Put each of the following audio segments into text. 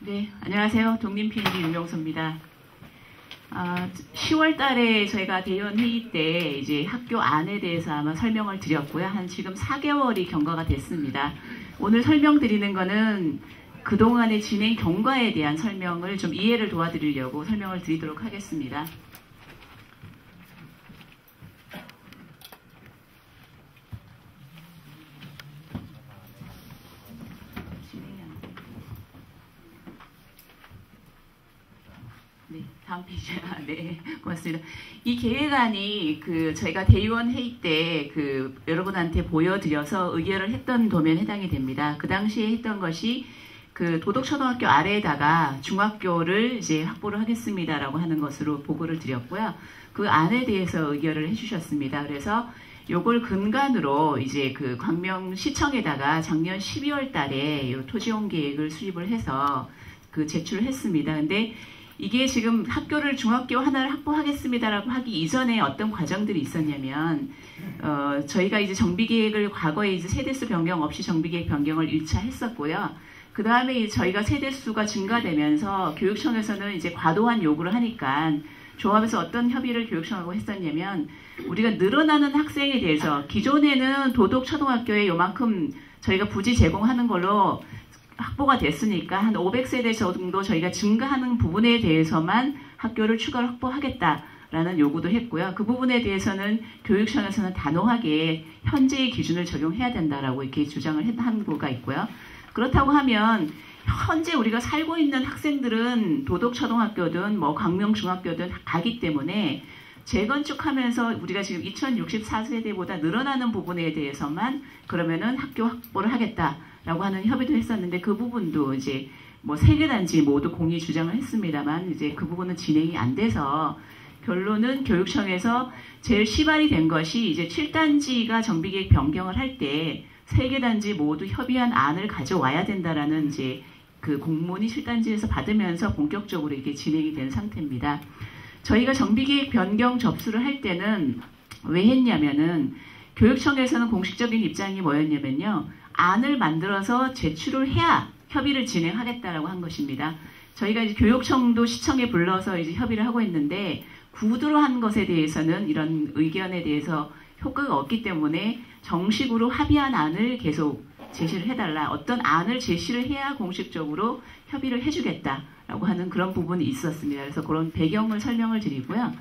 네, 안녕하세요. 독립PNG 윤명수입니다. 10월 달에 저희가 대의원 회의 때 이제 학교 안에 대해서 아마 설명을 드렸고요. 한 지금 4개월이 경과가 됐습니다. 오늘 설명드리는 거는 그동안의 진행 경과에 대한 설명을 좀 이해를 도와드리려고 설명을 드리도록 하겠습니다. 네, 다음 페이지. 네, 고맙습니다. 이 계획안이 저희가 대의원 회의 때 여러분한테 보여드려서 의결을 했던 도면 해당이 됩니다. 그 당시에 했던 것이 도덕초등학교 아래에다가 중학교를 이제 확보를 하겠습니다라고 하는 것으로 보고를 드렸고요. 그 안에 대해서 의결을 해주셨습니다. 그래서 요걸 근간으로 이제 광명시청에다가 작년 12월 달에 토지용 계획을 수립을 해서 제출을 했습니다. 근데 이게 지금 학교를 중학교 하나를 확보하겠습니다라고 하기 이전에 어떤 과정들이 있었냐면 저희가 이제 정비계획을 과거에 이제 세대수 변경 없이 정비계획 변경을 1차 했었고요. 그 다음에 저희가 세대수가 증가되면서 교육청에서는 이제 과도한 요구를 하니까 조합에서 어떤 협의를 교육청하고 했었냐면 우리가 늘어나는 학생에 대해서 기존에는 도덕초등학교에 요만큼 저희가 부지 제공하는 걸로 확보가 됐으니까 한 500세대 정도 저희가 증가하는 부분에 대해서만 학교를 추가로 확보하겠다라는 요구도 했고요. 그 부분에 대해서는 교육청에서는 단호하게 현재의 기준을 적용해야 된다라고 이렇게 주장을 한 거가 있고요. 그렇다고 하면 현재 우리가 살고 있는 학생들은 도덕초등학교든 광명중학교든 가기 때문에 재건축하면서 우리가 지금 2064세대보다 늘어나는 부분에 대해서만 그러면은 학교 확보를 하겠다라고 하는 협의도 했었는데 그 부분도 이제 3개 단지 모두 공의 주장을 했습니다만 이제 그 부분은 진행이 안 돼서 결론은 교육청에서 제일 시발이 된 것이 이제 7단지가 정비계획 변경을 할 때 3개 단지 모두 협의한 안을 가져와야 된다라는 이제 공문이 7단지에서 받으면서 본격적으로 이게 진행이 된 상태입니다. 저희가 정비계획 변경 접수를 할 때는 왜 했냐면은 교육청에서는 공식적인 입장이 뭐였냐면요. 안을 만들어서 제출을 해야 협의를 진행하겠다라고 한 것입니다. 저희가 이제 교육청도 시청에 불러서 이제 협의를 하고 있는데 구두로 한 것에 대해서는 이런 의견에 대해서 효과가 없기 때문에 정식으로 합의한 안을 계속 제시를 해달라. 어떤 안을 제시를 해야 공식적으로 협의를 해주겠다라고 하는 그런 부분이 있었습니다. 그래서 그런 배경을 설명을 드리고요.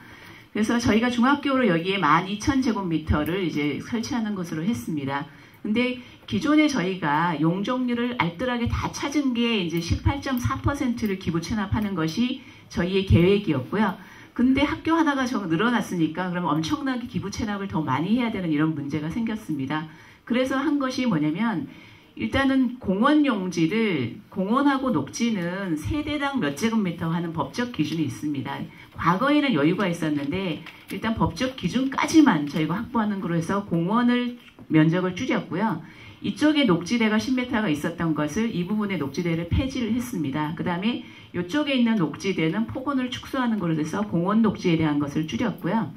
그래서 저희가 중학교로 여기에 12,000제곱미터를 이제 설치하는 것으로 했습니다. 근데 기존에 저희가 용적률을 알뜰하게 다 찾은 게 이제 18.4%를 기부 체납하는 것이 저희의 계획이었고요. 근데 학교 하나가 늘어났으니까 그러면 엄청나게 기부 체납을 더 많이 해야 되는 이런 문제가 생겼습니다. 그래서 한 것이 뭐냐면 일단은 공원 용지를 공원하고 녹지는 세대당 몇 제곱미터 하는 법적 기준이 있습니다. 과거에는 여유가 있었는데 일단 법적 기준까지만 저희가 확보하는 거로 해서 공원을 면적을 줄였고요. 이쪽에 녹지대가 10m가 있었던 것을 이 부분의 녹지대를 폐지를 했습니다. 그 다음에 이쪽에 있는 녹지대는 폭원을 축소하는 것으로 해서 공원 녹지에 대한 것을 줄였고요.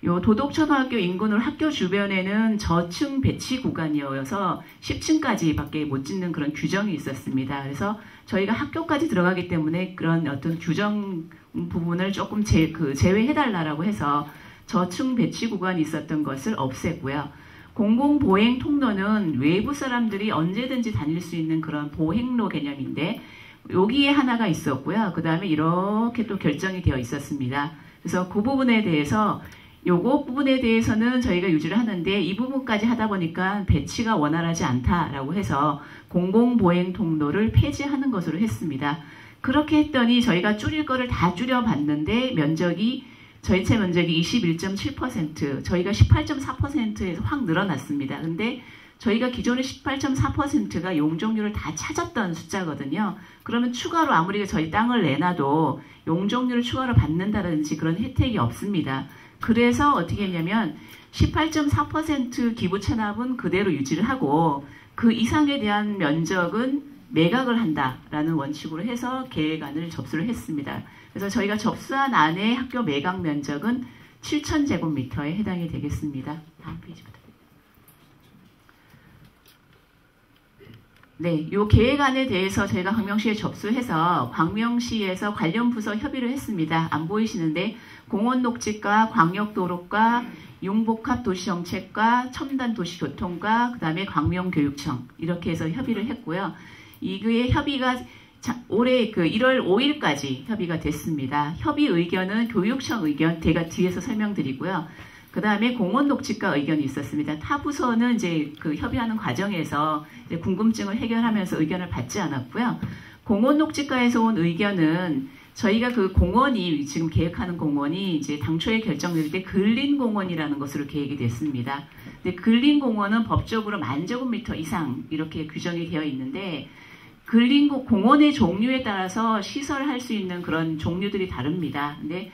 요 도덕초등학교 인근으로 학교 주변에는 저층 배치 구간이어서 10층까지 밖에 못 짓는 그런 규정이 있었습니다. 그래서 저희가 학교까지 들어가기 때문에 그런 어떤 규정 부분을 조금 제외해달라고 해서 저층 배치 구간이 있었던 것을 없앴고요. 공공보행 통로는 외부 사람들이 언제든지 다닐 수 있는 그런 보행로 개념인데 여기에 하나가 있었고요. 그 다음에 이렇게 또 결정이 되어 있었습니다. 그래서 그 부분에 대해서 요거 부분에 대해서는 저희가 유지를 하는데 이 부분까지 하다 보니까 배치가 원활하지 않다라고 해서 공공보행 통로를 폐지하는 것으로 했습니다. 그렇게 했더니 저희가 줄일 거를 다 줄여봤는데 전체 면적이 21.7%, 저희가 18.4%에서 확 늘어났습니다. 근데 저희가 기존의 18.4%가 용적률을 다 찾았던 숫자거든요. 그러면 추가로 아무리 저희 땅을 내놔도 용적률을 추가로 받는다든지 그런 혜택이 없습니다. 그래서 어떻게 했냐면 18.4% 기부 체납은 그대로 유지를 하고 그 이상에 대한 면적은 매각을 한다라는 원칙으로 해서 계획안을 접수를 했습니다. 그래서 저희가 접수한 안의 학교 매각 면적은 7,000제곱미터에 해당이 되겠습니다. 다음 페이지 부탁드립니다. 네, 요 계획안에 대해서 저희가 광명시에 접수해서 광명시에서 관련 부서 협의를 했습니다. 안 보이시는데 공원녹지과 광역도로과 융복합도시정책과 첨단도시교통과 그 다음에 광명교육청 이렇게 해서 협의를 했고요. 이거의 협의가 올해 그 1월 5일까지 협의가 됐습니다. 협의 의견은 교육청 의견 제가 뒤에서 설명드리고요. 그 다음에 공원녹지과 의견이 있었습니다. 타 부서는 이제 그 협의하는 과정에서 이제 궁금증을 해결하면서 의견을 받지 않았고요. 공원녹지과에서 온 의견은 저희가 그 공원이 지금 계획하는 공원이 이제 당초에 결정될 때 근린공원이라는 것으로 계획이 됐습니다. 근데 근린공원은 법적으로 10,000제곱미터 이상 이렇게 규정이 되어 있는데 근린공원의 종류에 따라서 시설할 수 있는 그런 종류들이 다릅니다. 근데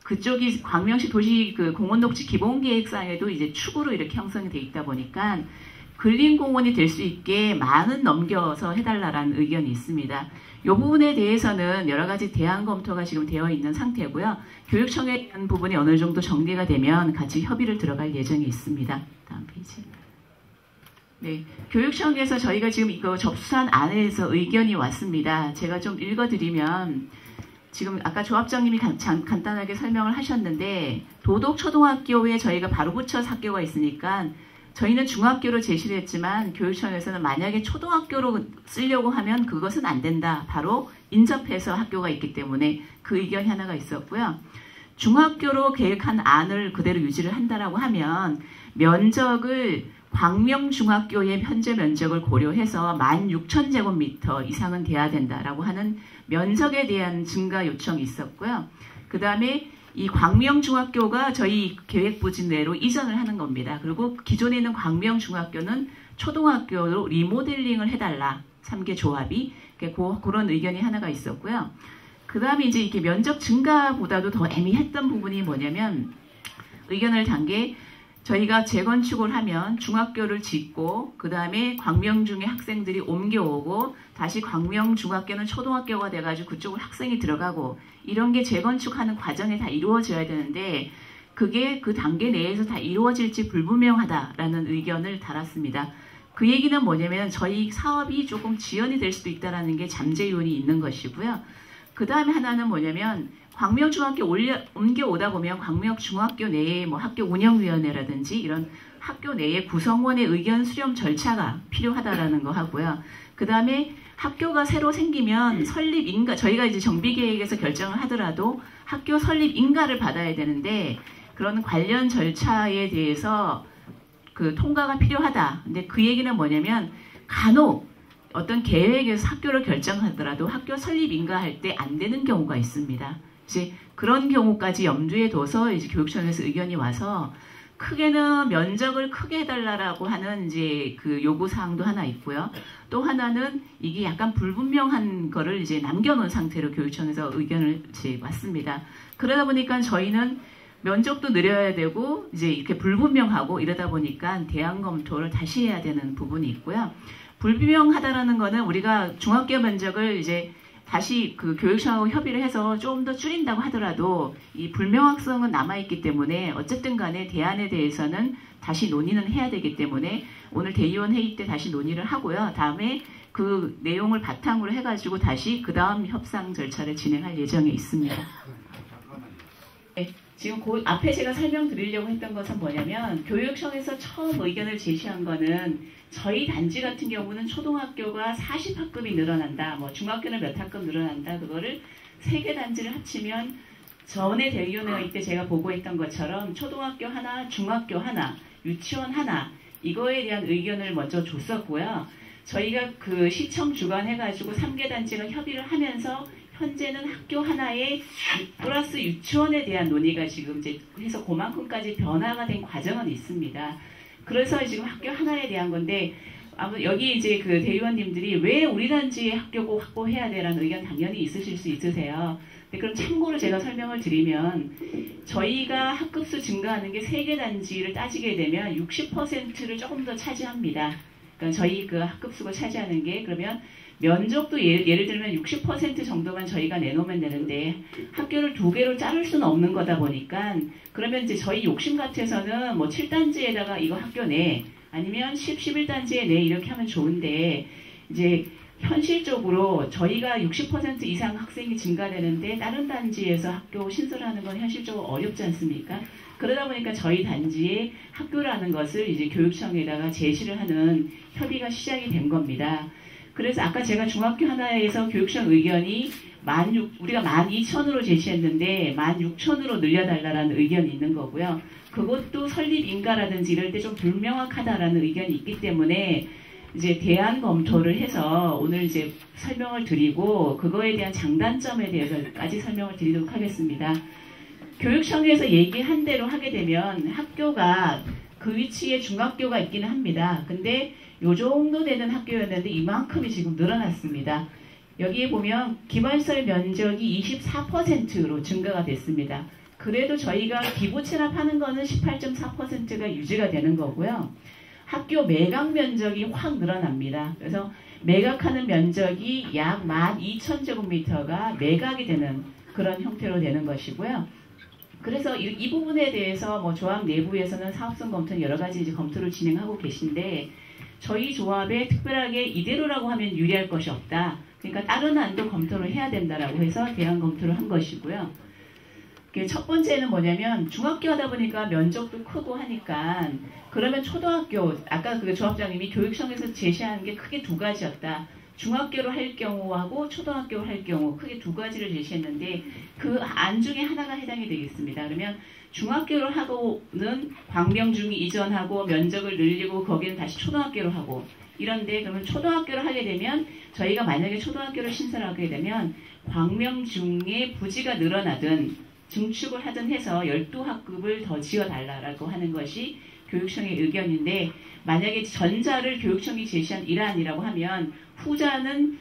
그쪽이 광명시 도시 그 공원녹지 기본계획상에도 이제 축으로 이렇게 형성이 돼 있다 보니까 근린공원이 될 수 있게 많은 넘겨서 해달라는 의견이 있습니다. 이 부분에 대해서는 여러 가지 대안 검토가 지금 되어 있는 상태고요. 교육청에 대한 부분이 어느 정도 정리가 되면 같이 협의를 들어갈 예정이 있습니다. 다음 페이지. 네, 교육청에서 저희가 지금 이거 접수한 안에서 의견이 왔습니다. 제가 좀 읽어드리면 지금 아까 조합장님이 간단하게 설명을 하셨는데 도덕초등학교에 저희가 바로 붙여 학교가 있으니까 저희는 중학교로 제시를 했지만 교육청에서는 만약에 초등학교로 쓰려고 하면 그것은 안 된다. 바로 인접해서 학교가 있기 때문에 그 의견이 하나가 있었고요. 중학교로 계획한 안을 그대로 유지를 한다라고 하면 면적을 광명중학교의 현재 면적을 고려해서 16,000제곱미터 이상은 돼야 된다라고 하는 면적에 대한 증가 요청이 있었고요. 그 다음에 이 광명중학교가 저희 계획부진 내로 이전을 하는 겁니다. 그리고 기존에 있는 광명중학교는 초등학교로 리모델링을 해달라. 3개 조합이. 그런 의견이 하나가 있었고요. 그 다음에 이제 이렇게 면적 증가보다도 더 애매했던 부분이 뭐냐면 의견을 단 게 저희가 재건축을 하면 중학교를 짓고 그 다음에 광명중에 학생들이 옮겨오고 다시 광명중학교는 초등학교가 돼가지고 그쪽으로 학생이 들어가고 이런 게 재건축하는 과정에 다 이루어져야 되는데 그게 그 단계 내에서 다 이루어질지 불분명하다라는 의견을 달았습니다. 그 얘기는 뭐냐면 저희 사업이 조금 지연이 될 수도 있다는 게 잠재 요인이 있는 것이고요. 그 다음에 하나는 뭐냐면 광명중학교 옮겨오다 보면 광명중학교 내에 뭐 학교 운영위원회라든지 이런 학교 내에 구성원의 의견 수렴 절차가 필요하다라는 거 하고요. 그 다음에 학교가 새로 생기면 설립 인가, 저희가 이제 정비계획에서 결정을 하더라도 학교 설립 인가를 받아야 되는데 그런 관련 절차에 대해서 그 통과가 필요하다. 근데 그 얘기는 뭐냐면 간혹 어떤 계획에서 학교를 결정하더라도 학교 설립 인가할 때 안 되는 경우가 있습니다. 이제 그런 경우까지 염두에 둬서 이제 교육청에서 의견이 와서 크게는 면적을 크게 해달라고 하는 이제 그 요구 사항도 하나 있고요. 또 하나는 이게 약간 불분명한 거를 이제 남겨놓은 상태로 교육청에서 의견을 이제 왔습니다. 그러다 보니까 저희는 면적도 늘려야 되고 이제 이렇게 불분명하고 이러다 보니까 대안 검토를 다시 해야 되는 부분이 있고요. 불분명하다라는 거는 우리가 중학교 면적을 이제 다시 그 교육청하고 협의를 해서 좀 더 줄인다고 하더라도 이 불명확성은 남아있기 때문에 어쨌든 간에 대안에 대해서는 다시 논의는 해야 되기 때문에 오늘 대의원 회의 때 다시 논의를 하고요. 다음에 그 내용을 바탕으로 해가지고 다시 그 다음 협상 절차를 진행할 예정에 있습니다. 네, 지금 그 앞에 제가 설명드리려고 했던 것은 뭐냐면 교육청에서 처음 의견을 제시한 거는 저희 단지 같은 경우는 초등학교가 40학급이 늘어난다. 뭐 중학교는 몇 학급 늘어난다. 그거를 3개 단지를 합치면 전에 대의원회의 때 제가 보고했던 것처럼 초등학교 하나, 중학교 하나, 유치원 하나 이거에 대한 의견을 먼저 줬었고요. 저희가 그 시청 주관해가지고 3개 단지를 협의를 하면서 현재는 학교 하나에 플러스 유치원에 대한 논의가 지금 이제 해서 그만큼까지 변화가 된 과정은 있습니다. 그래서 지금 학교 하나에 대한 건데 아무 여기 이제 그 대의원님들이 왜 우리 단지에 학교 꼭 확보해야 돼라는 의견 당연히 있으실 수 있으세요. 네, 그럼 참고로 제가 설명을 드리면 저희가 학급수 증가하는 게 3개 단지를 따지게 되면 60%를 조금 더 차지합니다. 그러니까 저희 그 학급수가 차지하는 게 그러면 면적도 예를 들면 60% 정도만 저희가 내놓으면 되는데 학교를 2개로 자를 수는 없는 거다 보니까 그러면 이제 저희 욕심 같아서는 뭐 7단지에다가 이거 학교 내 아니면 11단지에 내 이렇게 하면 좋은데 이제 현실적으로 저희가 60% 이상 학생이 증가되는데 다른 단지에서 학교 신설하는 건 현실적으로 어렵지 않습니까? 그러다 보니까 저희 단지의 학교라는 것을 이제 교육청에다가 제시를 하는 협의가 시작이 된 겁니다. 그래서 아까 제가 중학교 하나에서 교육청 의견이 우리가 12,000으로 제시했는데 16,000으로 늘려달라는 의견이 있는 거고요. 그것도 설립 인가라든지 이럴 때 좀 불명확하다라는 의견이 있기 때문에 이제 대안 검토를 해서 오늘 이제 설명을 드리고 그거에 대한 장단점에 대해서까지 설명을 드리도록 하겠습니다. 교육청에서 얘기한 대로 하게 되면 학교가 그 위치에 중학교가 있기는 합니다. 근데 요 정도 되는 학교였는데 이만큼이 지금 늘어났습니다. 여기에 보면 기반시설 면적이 24%로 증가가 됐습니다. 그래도 저희가 기부 체납하는 거는 18.4%가 유지가 되는 거고요. 학교 매각 면적이 확 늘어납니다. 그래서 매각하는 면적이 약 12,000제곱미터가 매각이 되는 그런 형태로 되는 것이고요. 그래서 이 부분에 대해서 뭐 조합 내부에서는 사업성 검토는 여러 가지 이제 검토를 진행하고 계신데 저희 조합에 특별하게 이대로라고 하면 유리할 것이 없다. 그러니까 다른 안도 검토를 해야 된다라고 해서 대안 검토를 한 것이고요. 첫 번째는 뭐냐면 중학교 하다 보니까 면적도 크고 하니까 그러면 초등학교 아까 그 조합장님이 교육청에서 제시하는 게 크게 두 가지였다. 중학교로 할 경우하고 초등학교로 할 경우 크게 두 가지를 제시했는데 그 안 중에 하나가 해당이 되겠습니다. 그러면 중학교로 하고는 광명중이 이전하고 면적을 늘리고 거기는 다시 초등학교로 하고 이런데 그러면 초등학교를 하게 되면 저희가 만약에 초등학교를 신설하게 되면 광명중의 부지가 늘어나든 증축을 하든 해서 12학급을 더 지어달라고 하는 것이 교육청의 의견인데 만약에 전자를 교육청이 제시한 1안이라고 하면 후자는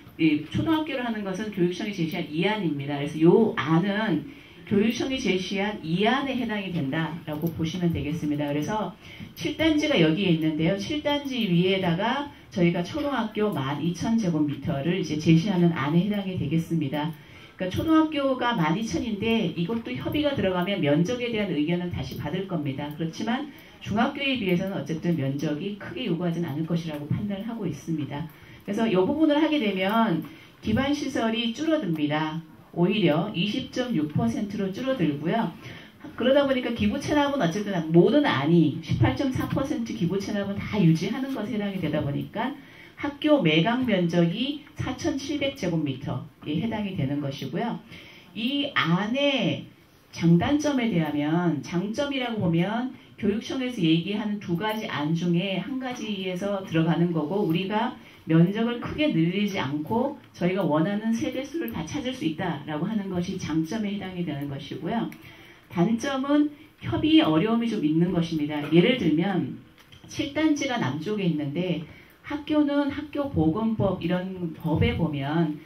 초등학교를 하는 것은 교육청이 제시한 2안입니다. 그래서 이 안은 교육청이 제시한 2안에 해당이 된다라고 보시면 되겠습니다. 그래서 7단지가 여기에 있는데요. 7단지 위에다가 저희가 초등학교 12,000제곱미터를 이제 제시하는 안에 해당이 되겠습니다. 그러니까 초등학교가 12,000인데 이것도 협의가 들어가면 면적에 대한 의견은 다시 받을 겁니다. 그렇지만 중학교에 비해서는 어쨌든 면적이 크게 요구하지는 않을 것이라고 판단을 하고 있습니다. 그래서 이 부분을 하게 되면 기반시설이 줄어듭니다. 오히려 20.6%로 줄어들고요. 그러다 보니까 기부체납은 어쨌든 모든 안이 18.4% 기부체납은 다 유지하는 것에 해당이 되다 보니까 학교 매각 면적이 4,700제곱미터에 해당이 되는 것이고요. 이 안에 장단점에 대하면 장점이라고 보면 교육청에서 얘기하는 두 가지 안 중에 한 가지에서 들어가는 거고 우리가 면적을 크게 늘리지 않고 저희가 원하는 세대수를 다 찾을 수 있다라고 하는 것이 장점에 해당이 되는 것이고요. 단점은 협의 어려움이 좀 있는 것입니다. 예를 들면 7단지가 남쪽에 있는데 학교는 학교보건법 이런 법에 보면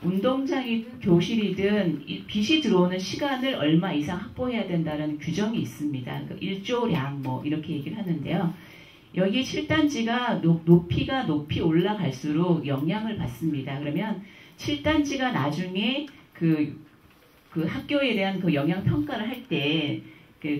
운동장이든 교실이든 빛이 들어오는 시간을 얼마 이상 확보해야 된다는 규정이 있습니다. 그러니까 1조량 뭐 이렇게 얘기를 하는데요. 여기 7단지가 높이가 높이 올라갈수록 영향을 받습니다. 그러면 7단지가 나중에 그 학교에 대한 그 영향 평가를 할 때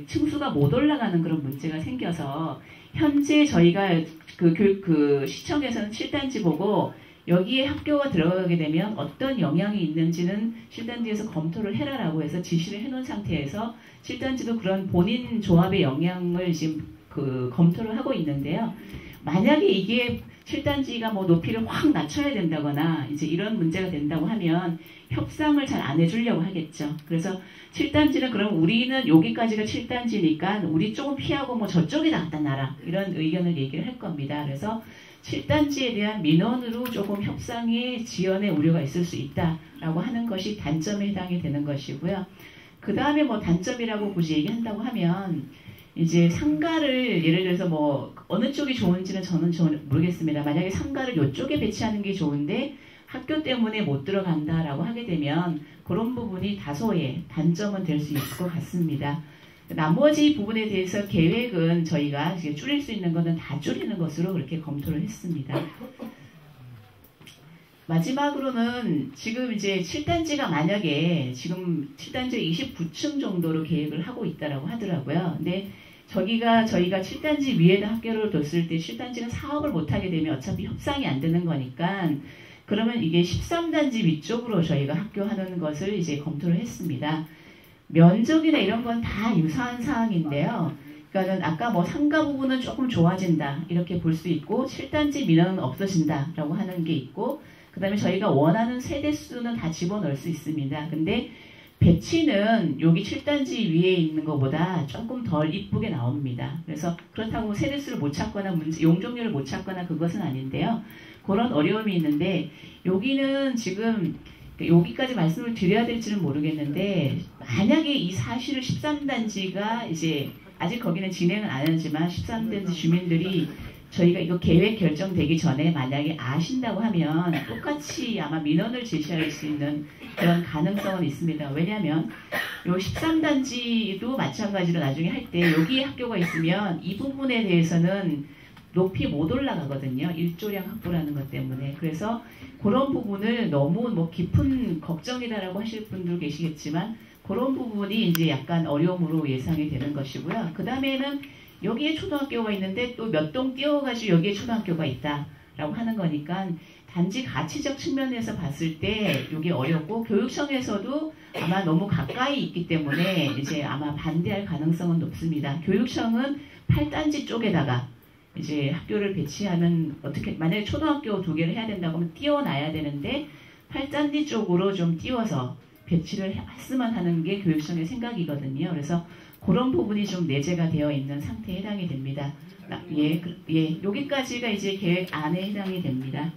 층수가 못 올라가는 그런 문제가 생겨서 현재 저희가 그 시청에서는 7단지 보고 여기에 학교가 들어가게 되면 어떤 영향이 있는지는 7단지에서 검토를 해라라고 해서 지시를 해놓은 상태에서 7단지도 그런 본인 조합의 영향을 지금 검토를 하고 있는데요. 만약에 이게 7단지가 뭐 높이를 확 낮춰야 된다거나 이제 이런 문제가 된다고 하면 협상을 잘 안 해주려고 하겠죠. 그래서 7단지는 그럼 우리는 여기까지가 7단지니까 우리 조금 피하고 뭐 저쪽에다 갖다 놔라 이런 의견을 얘기를 할 겁니다. 그래서 7단지에 대한 민원으로 조금 협상의 지연의 우려가 있을 수 있다라고 하는 것이 단점에 해당이 되는 것이고요. 그 다음에 뭐 단점이라고 굳이 얘기한다고 하면 이제 상가를 예를 들어서 뭐 어느 쪽이 좋은지는 저는 모르겠습니다. 만약에 상가를 이쪽에 배치하는 게 좋은데 학교 때문에 못 들어간다라고 하게 되면 그런 부분이 다소의 단점은 될 수 있을 것 같습니다. 나머지 부분에 대해서 계획은 저희가 줄일 수 있는 것은 다 줄이는 것으로 그렇게 검토를 했습니다. 마지막으로는 지금 이제 7단지가 만약에 지금 7단지 29층 정도로 계획을 하고 있다라고 하더라고요. 근데 저희가 7단지 위에다 학교를 뒀을 때 7단지가 사업을 못하게 되면 어차피 협상이 안 되는 거니까 그러면 이게 13단지 위쪽으로 저희가 학교하는 것을 이제 검토를 했습니다. 면적이나 이런 건 다 유사한 사항인데요. 그러니까는 아까 뭐 상가 부분은 조금 좋아진다 이렇게 볼 수 있고 7단지 민원은 없어진다라고 하는 게 있고 그 다음에 저희가 원하는 세대 수는 다 집어넣을 수 있습니다. 근데 배치는 여기 7단지 위에 있는 것보다 조금 덜 이쁘게 나옵니다. 그래서 그렇다고 세대수를 못 찾거나 용적률을 못 찾거나 그것은 아닌데요. 그런 어려움이 있는데 여기는 지금 여기까지 말씀을 드려야 될지는 모르겠는데 만약에 이 사실을 13단지가 이제 아직 거기는 진행은 안 하지만 13단지 주민들이 저희가 이거 계획 결정되기 전에 만약에 아신다고 하면 똑같이 아마 민원을 제시할 수 있는 그런 가능성은 있습니다. 왜냐하면 요 13단지도 마찬가지로 나중에 할 때 여기에 학교가 있으면 이 부분에 대해서는 높이 못 올라가거든요. 일조량 확보라는 것 때문에. 그래서 그런 부분을 너무 뭐 깊은 걱정이다라고 하실 분도 계시겠지만 그런 부분이 이제 약간 어려움으로 예상이 되는 것이고요. 그 다음에는 여기에 초등학교가 있는데 또 몇 동 띄워가지고 여기에 초등학교가 있다라고 하는 거니까 단지 가치적 측면에서 봤을 때 이게 어렵고 교육청에서도 아마 너무 가까이 있기 때문에 이제 아마 반대할 가능성은 높습니다. 교육청은 8단지 쪽에다가 이제 학교를 배치하면 어떻게 만약에 초등학교 2개를 해야 된다고 하면 띄워놔야 되는데 8단지 쪽으로 좀 띄워서 배치를 했으면 하는 게 교육청의 생각이거든요. 그래서 그런 부분이 좀 내재가 되어 있는 상태에 해당이 됩니다. 예, 여기까지가 이제 계획 안에 해당이 됩니다.